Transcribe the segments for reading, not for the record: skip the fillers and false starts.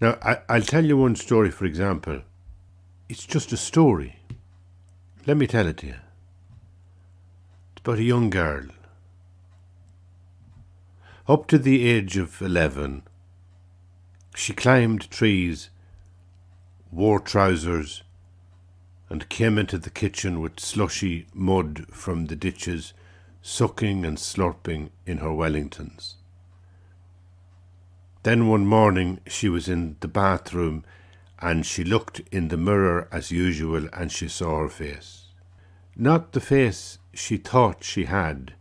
Now, I'll tell you one story, for example. It's just a story. Let me tell it to you. It's about a young girl. Up to the age of 11, she climbed trees, wore trousers, and came into the kitchen with slushy mud from the ditches, sucking and slurping in her Wellingtons. Then one morning she was in the bathroom and she looked in the mirror as usual and she saw her face. Not the face she thought she had,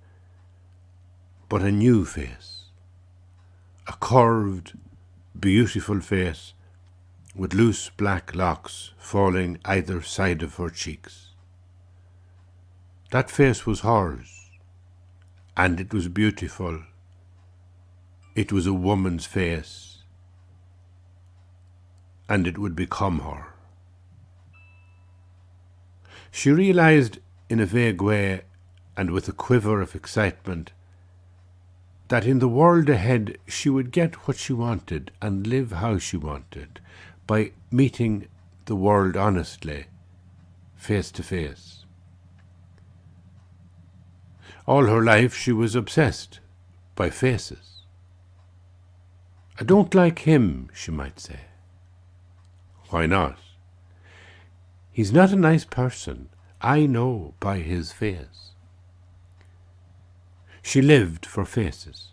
but a new face. A curved, beautiful face with loose black locks falling either side of her cheeks. That face was hers, and it was beautiful. It was a woman's face, and it would become her. She realized in a vague way and with a quiver of excitement that in the world ahead she would get what she wanted and live how she wanted by meeting the world honestly, face to face. All her life she was obsessed by faces. I don't like him, she might say. Why not? He's not a nice person. I know by his face. She lived for faces.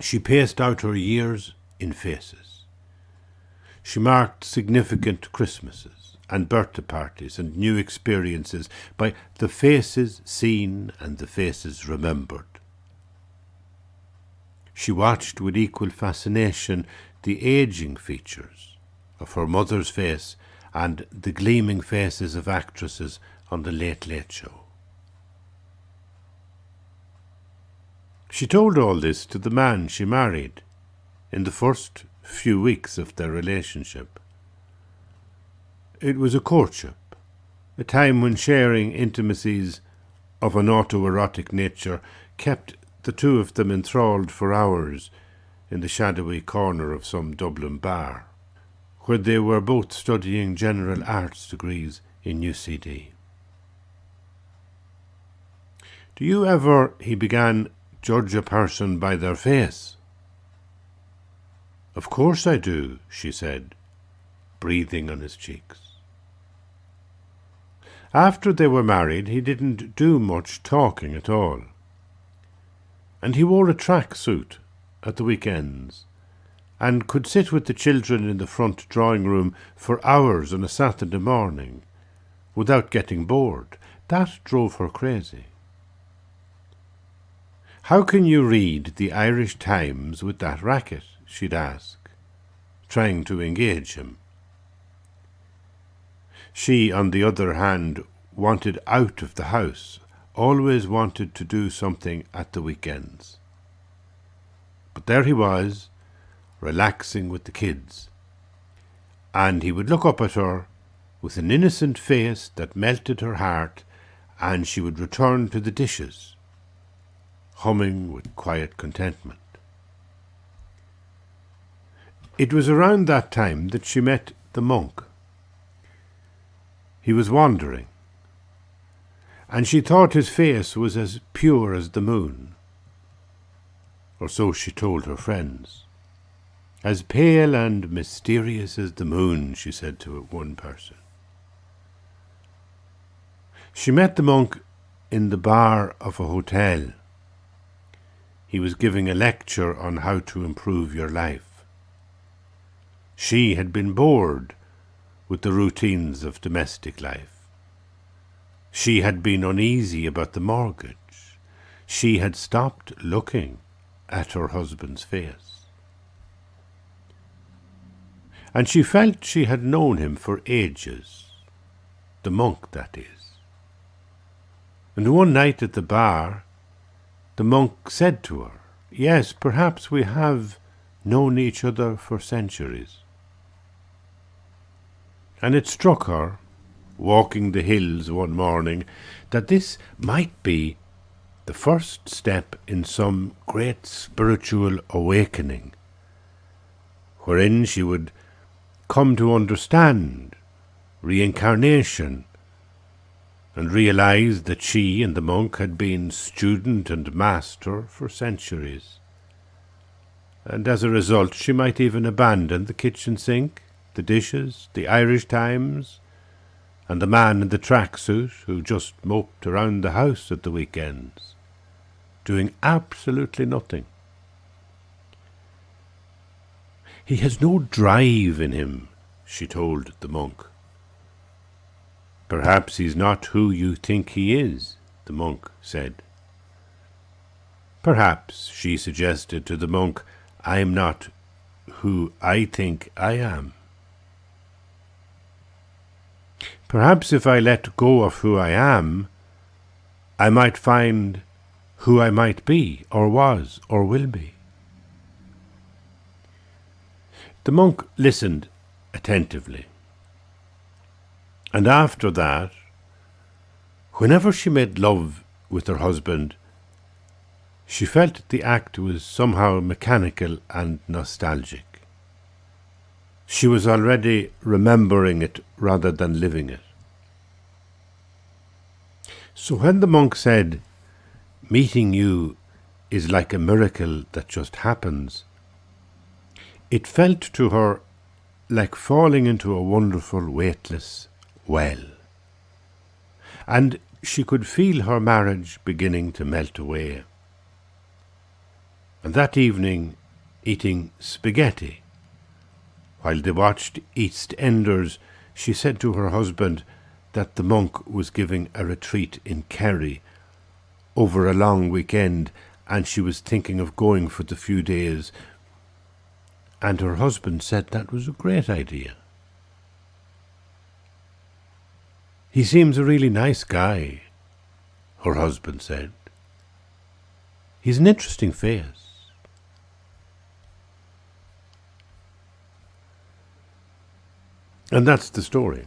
She paced out her years in faces. She marked significant Christmases and birthday parties and new experiences by the faces seen and the faces remembered. She watched with equal fascination the ageing features of her mother's face and the gleaming faces of actresses on the Late Late Show. She told all this to the man she married in the first few weeks of their relationship. It was a courtship, a time when sharing intimacies of an autoerotic nature kept the two of them enthralled for hours in the shadowy corner of some Dublin bar, where they were both studying general arts degrees in UCD. Do you ever, he began, judge a person by their face? Of course I do, she said, breathing on his cheeks. After they were married, he didn't do much talking at all. And he wore a track suit at the weekends and could sit with the children in the front drawing room for hours on a Saturday morning without getting bored. That drove her crazy. How can you read the Irish Times with that racket? She'd ask, trying to engage him. She, on the other hand, wanted out of the house, always wanted to do something at the weekends. But there he was, relaxing with the kids, and he would look up at her with an innocent face that melted her heart, and she would return to the dishes, humming with quiet contentment. It was around that time that she met the monk. He was wandering, and she thought his face was as pure as the moon, or so she told her friends. As pale and mysterious as the moon, she said to one person. She met the monk in the bar of a hotel. He was giving a lecture on how to improve your life. She had been bored with the routines of domestic life. She had been uneasy about the mortgage. She had stopped looking at her husband's face. And she felt she had known him for ages, the monk, that is. And one night at the bar, the monk said to her, "Yes, perhaps we have known each other for centuries." And it struck her, walking the hills one morning, that this might be the first step in some great spiritual awakening, wherein she would come to understand reincarnation and realize that she and the monk had been student and master for centuries. And as a result, she might even abandon the kitchen sink, the dishes, the Irish Times, and the man in the tracksuit who just moped around the house at the weekends, doing absolutely nothing. He has no drive in him, she told the monk. Perhaps he's not who you think he is, the monk said. Perhaps, she suggested to the monk, I'm not who I think I am. Perhaps if I let go of who I am, I might find who I might be, or was, or will be. The monk listened attentively. And after that, whenever she made love with her husband, she felt the act was somehow mechanical and nostalgic. She was already remembering it rather than living it. So when the monk said, meeting you is like a miracle that just happens, it felt to her like falling into a wonderful, weightless well. And she could feel her marriage beginning to melt away. And that evening, eating spaghetti, while they watched EastEnders, she said to her husband that the monk was giving a retreat in Kerry over a long weekend, and she was thinking of going for the few days. And her husband said that was a great idea. He seems a really nice guy, her husband said. He's an interesting face. And that's the story.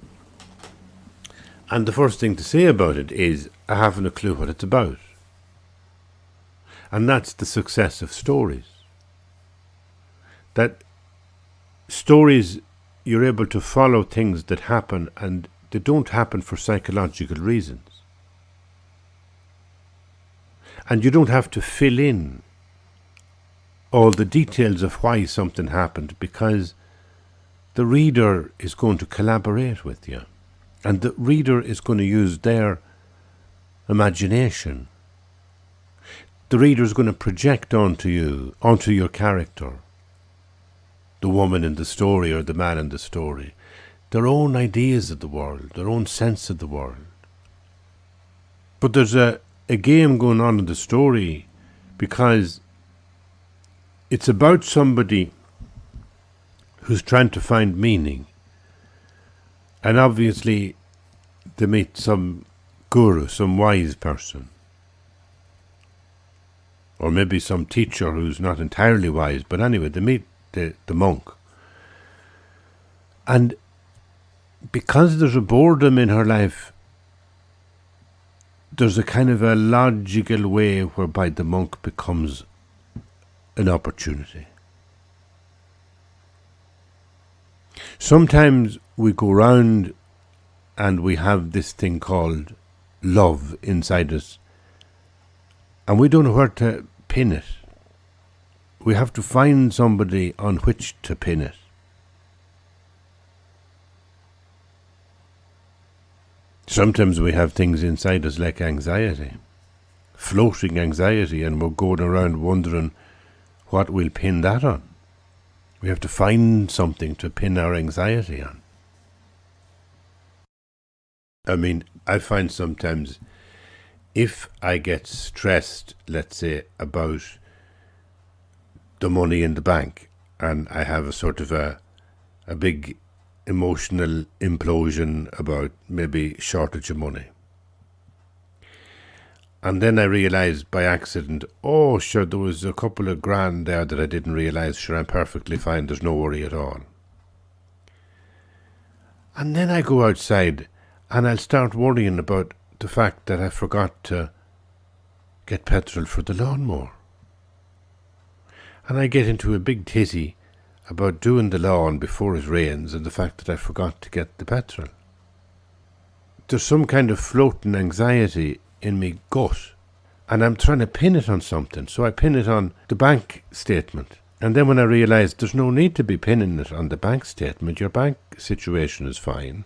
And the first thing to say about it is, I haven't a clue what it's about. And that's the success of stories. That stories, you're able to follow things that happen, and they don't happen for psychological reasons. And you don't have to fill in all the details of why something happened, because the reader is going to collaborate with you. And the reader is going to use their imagination. The reader is going to project onto you, onto your character, the woman in the story or the man in the story, their own ideas of the world, their own sense of the world. But there's a game going on in the story, because it's about somebody who's trying to find meaning. And obviously they meet some guru, some wise person. Or maybe some teacher who's not entirely wise, but anyway, they meet the monk. And because there's a boredom in her life, there's a kind of a logical way whereby the monk becomes an opportunity. Sometimes we go round and we have this thing called love inside us, and we don't know where to pin it. We have to find somebody on which to pin it. Sometimes we have things inside us like anxiety, floating anxiety, and we're going around wondering what we'll pin that on. We have to find something to pin our anxiety on. I mean, I find sometimes if I get stressed, let's say, about the money in the bank, and I have a sort of a big emotional implosion about maybe shortage of money. And then I realised by accident, oh sure, there was a couple of grand there that I didn't realise. Sure, I'm perfectly fine, there's no worry at all. And then I go outside and I'll start worrying about the fact that I forgot to get petrol for the lawnmower. And I get into a big tizzy about doing the lawn before it rains and the fact that I forgot to get the petrol. There's some kind of floating anxiety in me gut, and I'm trying to pin it on something. So I pin it on the bank statement. And then when I realise there's no need to be pinning it on the bank statement, your bank situation is fine,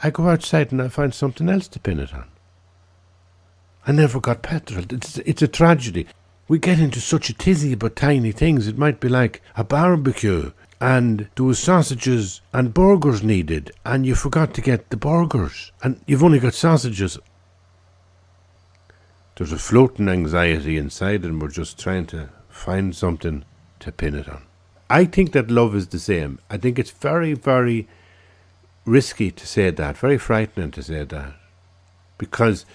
I go outside and I find something else to pin it on. I never got petrol. It's a tragedy. We get into such a tizzy about tiny things. It might be like a barbecue and there was sausages and burgers needed and you forgot to get the burgers and you've only got sausages. There's a floating anxiety inside and we're just trying to find something to pin it on. I think that love is the same. I think it's very, very risky to say that, very frightening to say that, because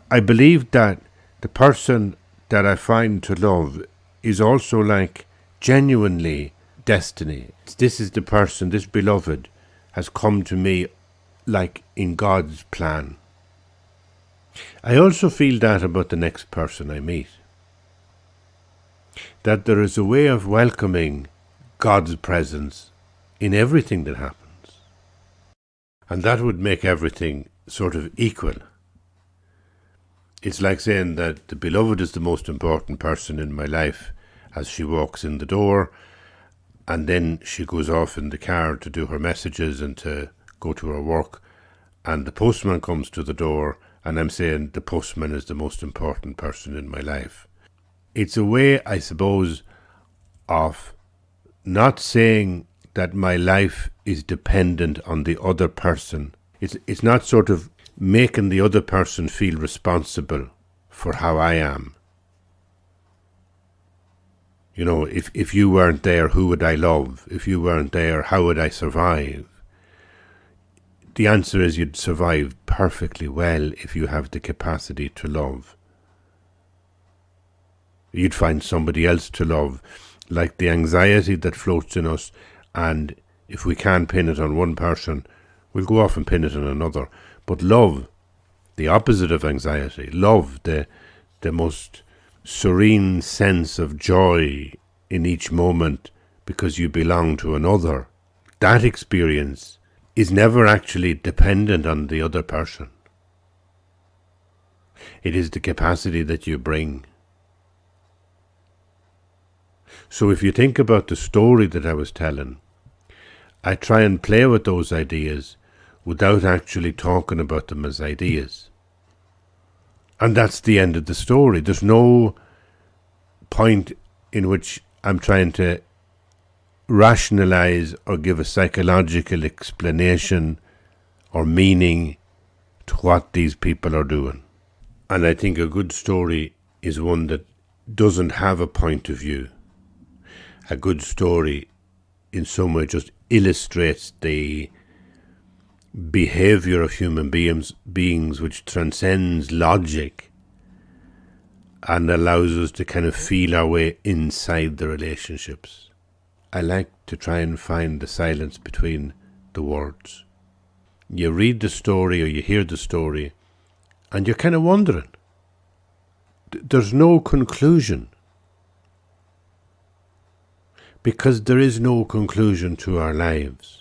I believe that the person that I find to love is also like genuinely destiny. This is the person, this beloved has come to me like in God's plan. I also feel that about the next person I meet, that there is a way of welcoming God's presence in everything that happens. And that would make everything sort of equal. It's like saying that the beloved is the most important person in my life as she walks in the door, and then she goes off in the car to do her messages and to go to her work, and the postman comes to the door, and I'm saying the postman is the most important person in my life. It's a way, I suppose, of not saying that my life is dependent on the other person. It's not sort of making the other person feel responsible for how I am. You know, if you weren't there, who would I love? If you weren't there, how would I survive? The answer is you'd survive perfectly well if you have the capacity to love. You'd find somebody else to love, like the anxiety that floats in us, and if we can't pin it on one person, we'll go off and pin it on another. But love, the opposite of anxiety, love, the most serene sense of joy in each moment because you belong to another, that experience is never actually dependent on the other person. It is the capacity that you bring. So if you think about the story that I was telling, I try and play with those ideas without actually talking about them as ideas. And that's the end of the story. There's no point in which I'm trying to rationalize or give a psychological explanation or meaning to what these people are doing. And I think a good story is one that doesn't have a point of view. A good story in some way just illustrates the behavior of human beings which transcends logic and allows us to kind of feel our way inside the relationships. I like to try and find the silence between the words. You read the story or you hear the story and you're kind of wondering. There's no conclusion. Because there is no conclusion to our lives.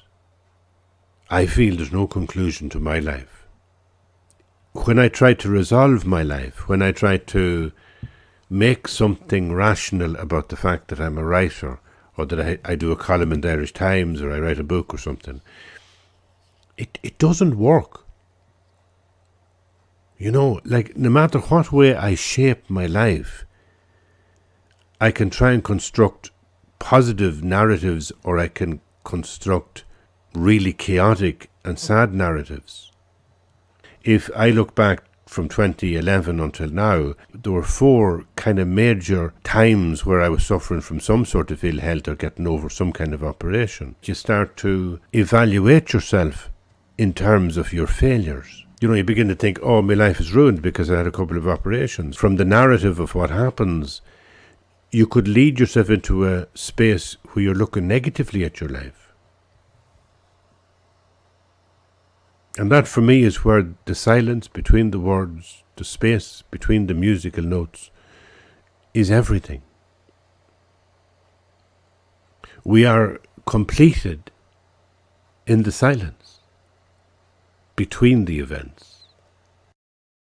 I feel there's no conclusion to my life. When I try to resolve my life, when I try to make something rational about the fact that I'm a writer, or that I do a column in the Irish Times, or I write a book or something, it doesn't work. You know, like no matter what way I shape my life, I can try and construct positive narratives or I can construct really chaotic and sad narratives. If I look back from 2011 until now, there were 4 kind of major times where I was suffering from some sort of ill health or getting over some kind of operation. You start to evaluate yourself in terms of your failures. You know, you begin to think, oh, my life is ruined because I had a couple of operations. From the narrative of what happens, you could lead yourself into a space where you're looking negatively at your life. And that for me is where the silence between the words, the space between the musical notes, is everything. We are completed in the silence between the events.